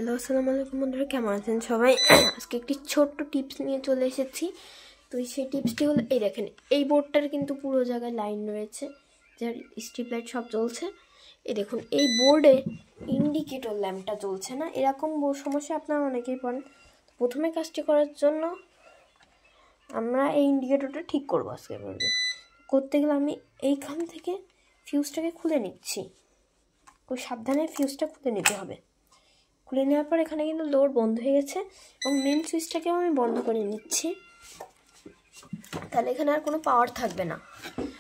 Hello আসসালামু আলাইকুম বন্ধুরা, কেমন আছেন সবাই? আজকে একটি ছোট্ট টিপস নিয়ে চলে এসেছি। তো সেই টিপসটি হলো, এই দেখেন, এই বোর্ডটার কিন্তু পুরো জায়গায় লাইন রয়েছে, যার স্ট্রিপ লাইট সব জ্বলছে। এই দেখুন, এই বোর্ডে ইন্ডিকেটর ল্যাম্পটা জ্বলছে না। এরকম সমস্যা আপনারা অনেকেই পড়েন। প্রথমে কাজটি করার জন্য আমরা এই ইন্ডিকেটরটা ঠিক করবো আজকে বোর্ডে। করতে গেলে আমি এইখান থেকে ফিউজটাকে খুলে নিচ্ছি। খুব সাবধানে ফিউজটা খুলে নিতে হবে। খুলে নেওয়ার পর এখানে কিন্তু লোড বন্ধ হয়ে গেছে এবং মেন সুইচটাকেও আমি বন্ধ করে নিচ্ছি। তাহলে এখানে আর কোনো পাওয়ার থাকবে না।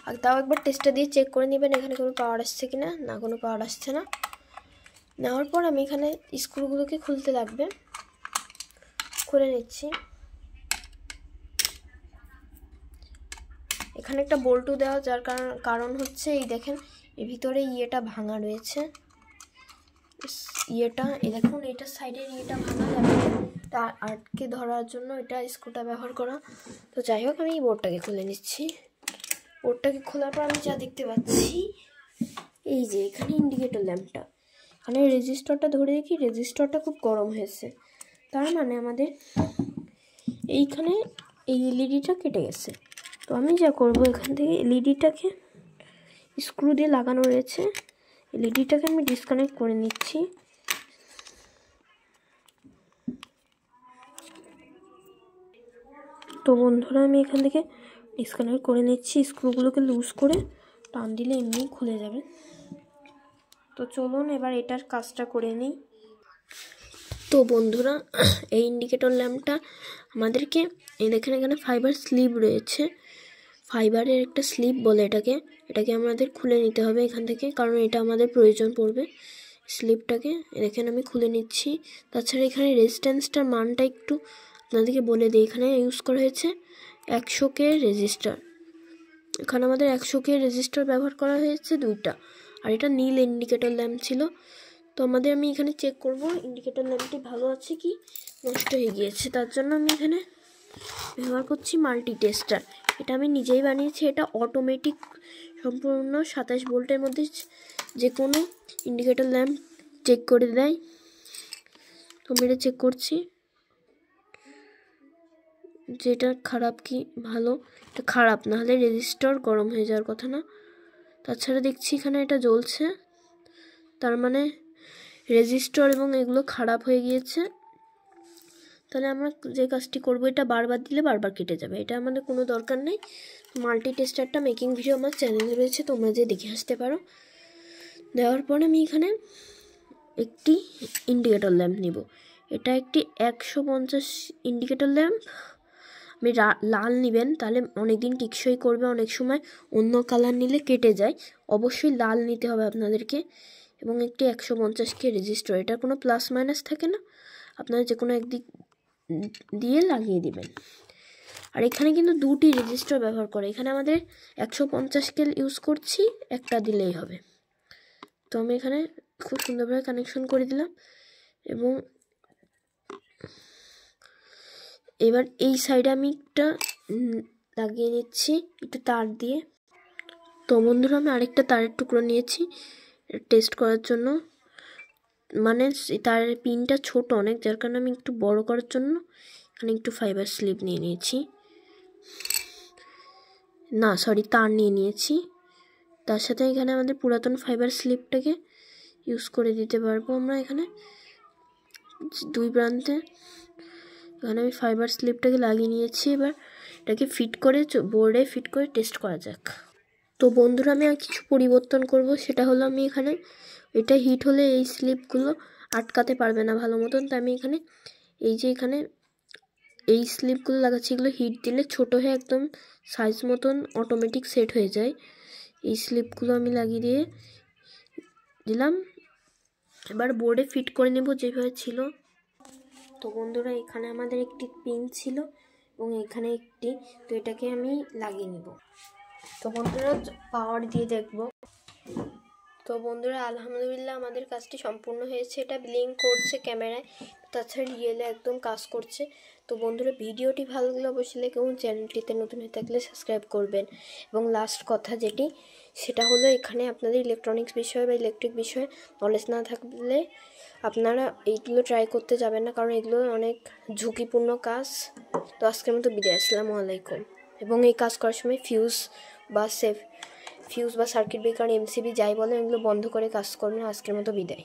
আর তাও একবার টেস্টটা দিয়ে চেক করে নেবেন এখানে কোনো পাওয়ার আসছে কি না। না, কোনো পাওয়ার আসছে না। নেওয়ার পর আমি এখানে স্ক্রুগুলোকে খুলতে লাগবে, খুলে নিচ্ছি। এখানে একটা বল্টু দেওয়া, যার কারণ হচ্ছে এই দেখেন, এর ভিতরে ইয়েটা ভাঙা রয়েছে। ইয়েটা এই দেখুন, এইটার সাইডের ইয়েটা ভাঙা যাবে, তা আটকে ধরার জন্য এটা স্ক্রুটা ব্যবহার করা। তো যাই হোক, আমি এই বোর্ডটাকে খুলে নিচ্ছি। বোর্ডটাকে খোলার পর আমি যা দেখতে পাচ্ছি, এই যে এখানে ইন্ডিকেটর ল্যাম্পটা, এখানে রেজিস্টারটা ধরে দেখি রেজিস্টারটা খুব গরম হয়েছে। তার মানে আমাদের এইখানে এই এলইডিটা কেটে গেছে। তো আমি যা করবো, এখান থেকে এলইডিটাকে স্ক্রু দিয়ে লাগানো রয়েছে, এলইডিটাকে আমি ডিসকানেক্ট করে নিচ্ছি। তো বন্ধুরা, আমি এখান থেকে ডিসকানেক্ট করে নিচ্ছি। স্ক্রুগুলোকে লুজ করে টান দিলে এমনিই খুলে যাবে। তো চলুন এবার এটার কাজটা করে নিই। তো বন্ধুরা, এই ইন্ডিকেটর ল্যাম্পটা আমাদেরকে, এই দেখেন এখানে ফাইবার স্লিপ রয়েছে, ফাইবারের একটা স্লিপ বলে এটাকে আমাদের খুলে নিতে হবে এখান থেকে, কারণ এটা আমাদের প্রয়োজন পড়বে স্লিপটাকে। দেখেন আমি খুলে নিচ্ছি। তাছাড়া এখানে রেজিস্ট্যান্সটার মানটা একটু আপনাদেরকে বলে দিই। এখানে ইউজ করা হয়েছে 100K রেজিস্টার। এখানে আমাদের 100K রেজিস্টার ব্যবহার করা হয়েছে দুইটা, আর এটা নীল ইন্ডিকেটর ল্যাম্প ছিল। তো আমি এখানে চেক করব ইন্ডিকেটর ল্যাম্পটি ভালো আছে কি নষ্ট হয়ে গিয়েছে। তার জন্য আমি এখানে ব্যবহার করছি মাল্টি টেস্টার। এটা আমি নিজেই বানিয়েছি। এটা অটোমেটিক, সম্পূর্ণ 27 ভোল্টের মধ্যে যে কোনো ইন্ডিকেটর ল্যাম্প চেক করে দেয়। তো আমি এটা চেক করছি যেটা খারাপ কি ভালো। এটা খারাপ, না হলে রেজিস্টার গরম হয়ে যাওয়ার কথা না। তাছাড়া দেখছি এখানে এটা জ্বলছে, তার মানে রেজিস্টার এবং এগুলো খারাপ হয়ে গিয়েছে। তাহলে আমরা যে কাজটি করব, এটা বারবার দিলে বারবার কেটে যাবে, এটা আমাদের কোনো দরকার নেই। মাল্টি টেস্টারটা মেকিং ভিডিও আমার চ্যানেলে রয়েছে, তোমরা যে দেখে আসতে পারো। দেওয়ার পর আমি এখানে একটি ইন্ডিকেটর ল্যাম্প নিব। এটা একটি 150 ইন্ডিকেটর ল্যাম্প। আমি লাল নেবেন, তাহলে অনেকদিন টিকসই করবে। অনেক সময় অন্য কালার নিলে কেটে যায়, অবশ্যই লাল নিতে হবে আপনাদেরকে। এবং একটি 150K রেজিস্টার, এটা কোনো প্লাস মাইনাস থাকে না, আপনারা যে কোনো একদিক দিয়ে লাগিয়ে দিবেন। আর এখানে কিন্তু দুটি রেজিস্টার ব্যবহার করে, এখানে আমাদের 150K ইউজ করছি, একটা দিলেই হবে। তো আমি এখানে খুব সুন্দরভাবে কানেকশন করে দিলাম। এবং এবার এই সাইডে আমি একটা লাগিয়ে নিচ্ছি একটু তার দিয়ে। তো বন্ধুরা, আমি আরেকটা তারের টুকরো নিয়েছি টেস্ট করার জন্য। মানে তারের পিনটা ছোট অনেক, যার কারণে আমি একটু বড় করার জন্য এখানে একটু ফাইবার স্লিপ নিয়ে নিয়েছি, তার নিয়ে নিয়েছি। তার সাথে এখানে আমাদের পুরাতন ফাইবার স্লিপটাকে ইউজ করে দিতে পারবো আমরা। এখানে দুই প্রান্তে এখানে আমি ফাইবার স্লিপটাকে লাগিয়ে নিয়েছি। এবার এটাকে বোর্ডে ফিট করে টেস্ট করা যাক। তো বন্ধুরা, আমি আর কিছু পরিবর্তন করব, সেটা হলো আমি এখানে, এটা হিট হলে এই স্লিপগুলো আটকাতে পারবে না ভালো মতন। তাই আমি এখানে এই স্লিপগুলো লাগাচ্ছি। এগুলো হিট দিলে ছোট হয়ে একদম সাইজ মতন অটোমেটিক সেট হয়ে যায়। এই স্লিপগুলো আমি লাগিয়ে দিয়ে দিলাম। এবার বোর্ডে ফিট করে নেব যেভাবে ছিল। তো বন্ধুরা, এখানে আমাদের একটি পিন ছিল এবং এখানে একটি, তো এটাকে আমি লাগিয়ে নিব। তো বন্ধুরা, পাওয়ার দিয়ে দেখব। তো বন্ধুরা, আলহামদুলিল্লাহ আমাদের কাজটি সম্পূর্ণ হয়েছে। এটা ব্লিঙ্ক করছে ক্যামেরায়, তাছাড়া রিয়েলে একদম কাজ করছে। তো বন্ধুরা, ভিডিওটি ভালো লাগলে অবশ্যই লাইক এবং চ্যানেলটিতে নতুন হয়ে থাকলে সাবস্ক্রাইব করবেন। এবং লাস্ট কথা যেটি, সেটা হলো এখানে আপনাদের ইলেকট্রনিক্স বিষয়ে বা ইলেকট্রিক বিষয়ে নলেজ না থাকলে আপনারা এইগুলো ট্রাই করতে যাবেন না, কারণ এগুলো অনেক ঝুঁকিপূর্ণ কাজ। তো আজকের মতো বিদায়, আসসালামু আলাইকুম। এবং এই কাজ করার সময় ফিউজ বা সার্কিট ব্রেকার, এমসিবি যাই বলে এগুলো বন্ধ করে কাজ করবেন। আজকের মতো বিদায়।